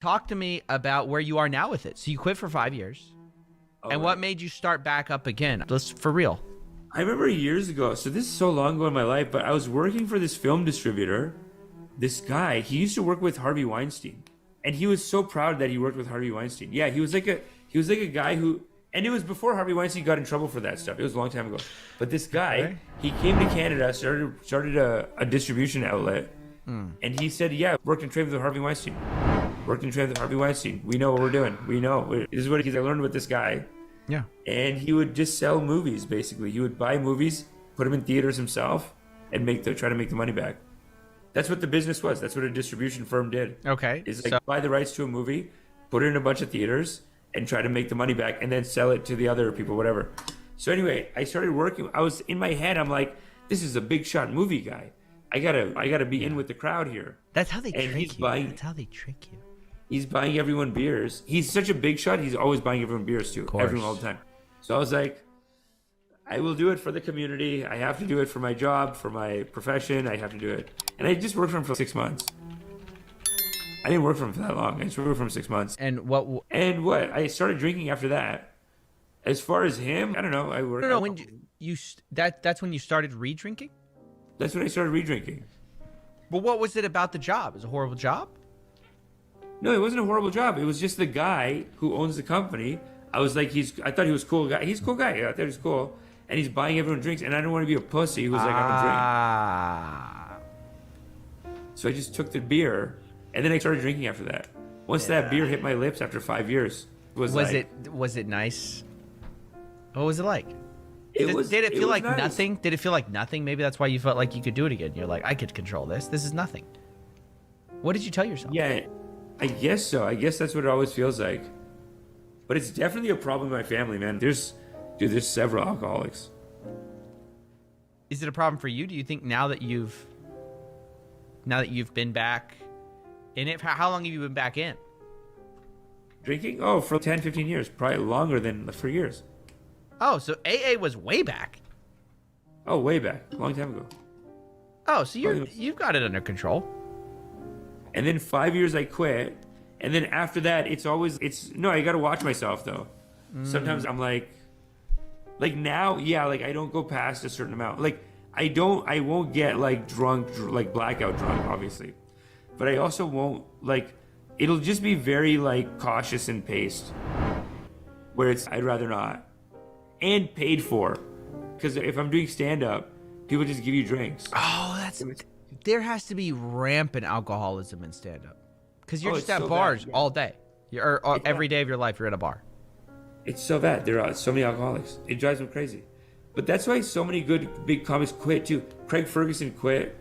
Talk to me about where you are now with it. So you quit for 5 years. And what made you start back up again? Let's for real. I remember years ago, so this is so long ago in my life, but I was working for this film distributor. This guy, he used to work with Harvey Weinstein. And he was so proud that he worked with Harvey Weinstein. Yeah, he was like a guy who, and it was before Harvey Weinstein got in trouble for that stuff. It was a long time ago. But this guy, he came to Canada, started a distribution outlet. And he said, yeah, worked and trained with Harvey Weinstein. Worked and trained with Harvey Weinstein. We know what we're doing. We know. This is what I learned with this guy. Yeah. And he would just sell movies, basically. He would buy movies, put them in theaters himself, and try to make the money back. That's what the business was. That's what a distribution firm did. Okay. Is like buy the rights to a movie, put it in a bunch of theaters, and try to make the money back, and then sell it to the other people, whatever. So anyway, I started working. I was in my head, I'm like, this is a big shot movie guy. I gotta be in with the crowd here. That's how they And trick you. That's how they trick you. He's buying everyone beers. He's such a big shot. He's always buying everyone beers too. Everyone all the time. So I was like, I will do it for the community. I have to do it for my job, for my profession. I have to do it. And I just worked for him for 6 months. I didn't work for him for that long. I just worked for him 6 months. And what? I started drinking after that. As far as him, I don't know. I worked. No. When that's when you started re-drinking? That's when I started re-drinking. But what was it about the job? It was a horrible job? No, it wasn't a horrible job. It was just the guy who owns the company. I was like, I thought he was a cool guy. He's a cool guy. I thought he was cool. And he's buying everyone drinks. And I don't want to be a pussy who's like, I'm a drink. So I just took the beer. And then I started drinking after that. Once that beer hit my lips after 5 years, was it nice? What was it like? Did it feel like nice. nothing? Did it feel like nothing? Maybe that's why you felt like you could do it again. You're like, I could control this. This is nothing. What did you tell yourself? Yeah, I guess so. I guess that's what it always feels like. But it's definitely a problem in my family, man. There's several alcoholics. Is it a problem for you? Do you think now that you've been back in it, how long have you been back in? Drinking? Oh, for 10, 15 years. Probably longer than for years. Oh, so AA was way back. Oh, way back. A long time ago. Oh, so you've got it under control. And then 5 years I quit. And then after that, I got to watch myself though. Sometimes I'm like now, yeah, like I don't go past a certain amount. Like I won't get like drunk, like blackout drunk, obviously. But I also won't it'll just be very like cautious and paced. Where I'd rather not. And paid for. Because if I'm doing stand-up, people just give you drinks. Oh, there has to be rampant alcoholism in stand-up. Because you're just at bars all day. Every day of your life, you're at a bar. It's so bad. There are so many alcoholics. It drives me crazy. But that's why so many good big comics quit too. Craig Ferguson quit.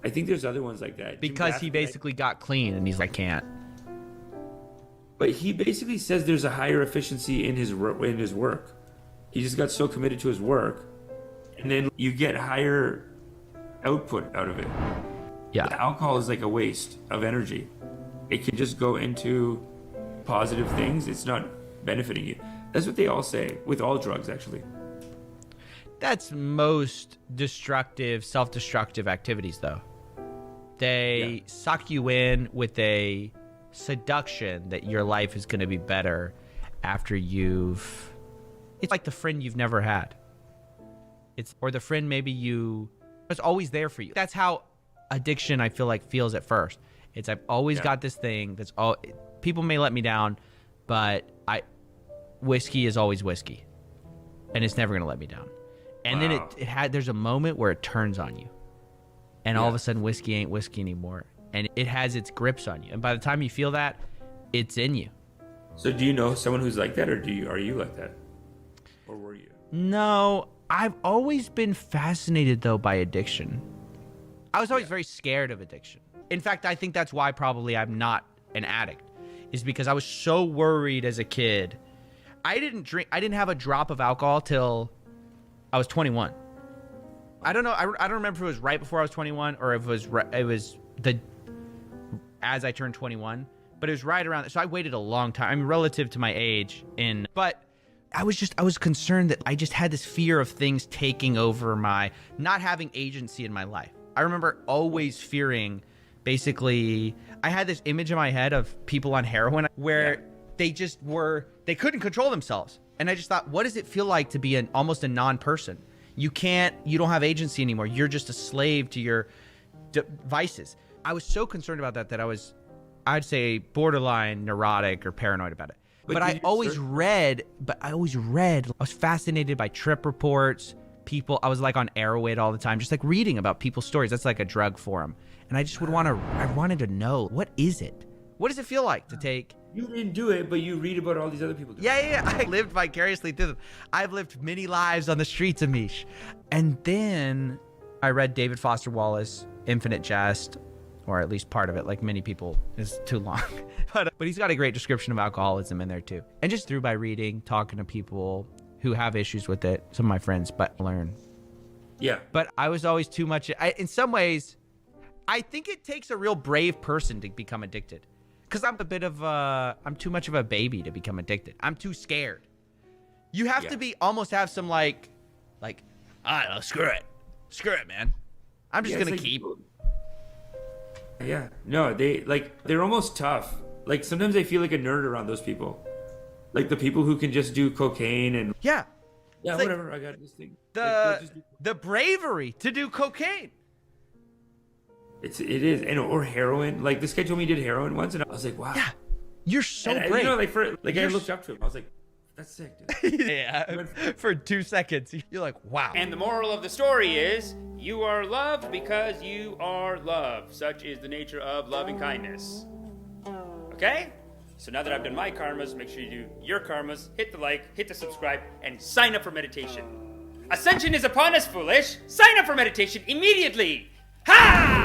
I think there's other ones like that. Because he basically got clean and he's like, can't. But he basically says there's a higher efficiency in his work. He just got so committed to his work, and then you get higher output out of it. Yeah. The alcohol is like a waste of energy. It can just go into positive things. It's not benefiting you. That's what they all say with all drugs, actually. That's most destructive, self-destructive activities, though. They suck you in with a seduction that your life is going to be better after it's like the friend you've never had. Or the friend it's always there for you. That's how addiction, I feel like, feels at first. It's I've always got this thing that's all people may let me down, but whiskey is always whiskey, and it's never going to let me down. And then there's a moment where it turns on you, and all of a sudden whiskey ain't whiskey anymore. And it has its grips on you. And by the time you feel that, it's in you. So do you know someone who's like that, or are you like that? Or were you? No, I've always been fascinated, though, by addiction. I was always very scared of addiction. In fact, I think that's why probably I'm not an addict, is because I was so worried as a kid. I didn't have a drop of alcohol till I was 21. I don't know. I don't remember if it was right before I was 21 or if it was as I turned 21, but it was right around. So I waited a long time. I mean, relative to my age, but I was concerned that I just had this fear of things taking over not having agency in my life. I remember always fearing basically, I had this image in my head of people on heroin where they couldn't control themselves. And I just thought, what does it feel like to be almost a non-person? You don't have agency anymore. You're just a slave to your vices. I was so concerned about that I'd say borderline neurotic or paranoid about it. But I always read, I was fascinated by trip reports, people. I was like on Arrowhead all the time, just like reading about people's stories. That's like a drug for them. And I just I wanted to know, what is it? What does it feel like to take? You didn't do it, but you read about all these other people doing it. Yeah. I lived vicariously through them. I've lived many lives on the streets of Mish. And then I read David Foster Wallace, Infinite Jest, or at least part of it, like many people, is too long. but he's got a great description of alcoholism in there too. And just by reading, talking to people who have issues with it, some of my friends, but learn. Yeah. But I was always too much. In some ways, I think it takes a real brave person to become addicted. Because I'm too much of a baby to become addicted. I'm too scared. You have to almost have some like, I don't know, screw it, man. I'm just gonna keep. Yeah, no, they're almost tough. Like sometimes I feel like a nerd around those people, like the people who can just do cocaine and whatever. I got this thing. The bravery to do cocaine. It is, or heroin. Like this guy told me he did heroin once, and I was like, wow. Yeah, you're so brave. You know, I looked up to him. I was like, that's sick, dude. Yeah, for 2 seconds, you're like, wow. And the moral of the story is, you are loved because you are loved. Such is the nature of loving kindness. Okay? So now that I've done my karmas, make sure you do your karmas, hit the like, hit the subscribe, and sign up for meditation. Ascension is upon us, foolish! Sign up for meditation immediately! Ha!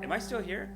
Am I still here?